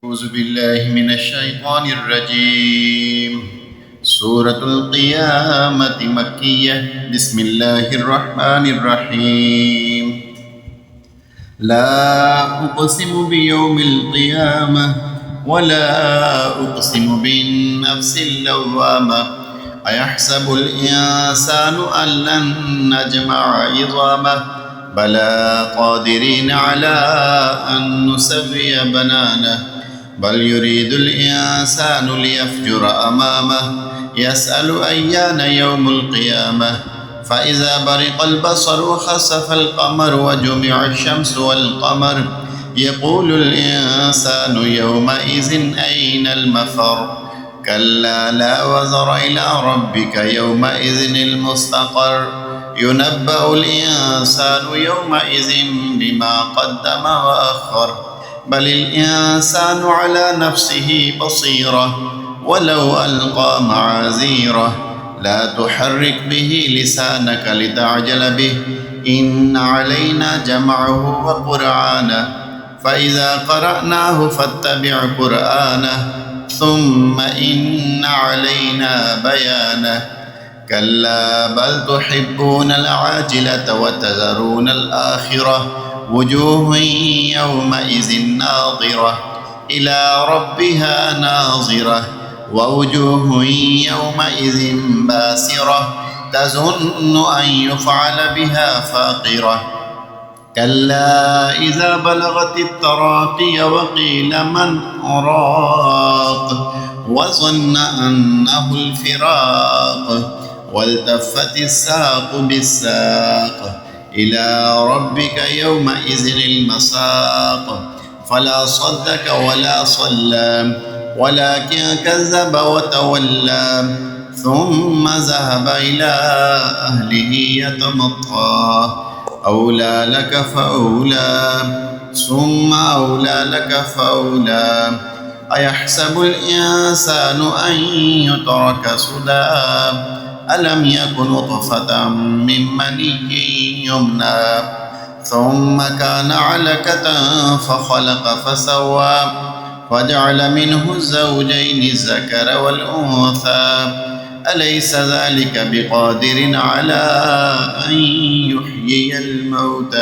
أعوذ بالله من الشيطان الرجيم. سورة القيامة مكية. بسم الله الرحمن الرحيم. لا أقسم بيوم القيامة ولا أقسم بالنفس اللوامة أيحسب الإنسان أن لن نجمع عظامه بلى قادرين على أن نسوي بنانه بل يريد الإنسان ليفجر أمامه يسأل أيان يوم القيامة فإذا برق البصر وخسف القمر وجمع الشمس والقمر يقول الإنسان يومئذ أين المفر كلا لا وزر إلى ربك يومئذ المستقر ينبأ الإنسان يومئذ بما قدم وأخر بل الإنسان على نفسه بصيرة ولو ألقى معاذيره لا تحرك به لسانك لتعجل به إن علينا جمعه وقرآنه فإذا قرأناه فاتبع قرآنه ثم إن علينا بيانه كلا بل تحبون العاجلة وتذرون الآخرة وجوه يومئذ ناظرة إلى ربها ناظرة ووجوه يومئذ باسرة تظن أن يفعل بها فاقرة كلا إذا بلغت التراقي وقيل من راق وظن أنه الفراق والتفت الساق بالساق إلى ربك يومئذ المساق فلا صدق ولا صلى ولكن كذب وتولى ثم ذهب إلى أهله يتمطى أولى لك فأولى ثم أولى لك فأولى أيحسب الإنسان أن يترك سدى ألم يك نطفة من مني يمنى ثم كان علقة فخلق فسوى وجعل منه الزوجين الذكر والأنثى أليس ذلك بقادر على أن يحيي الموتى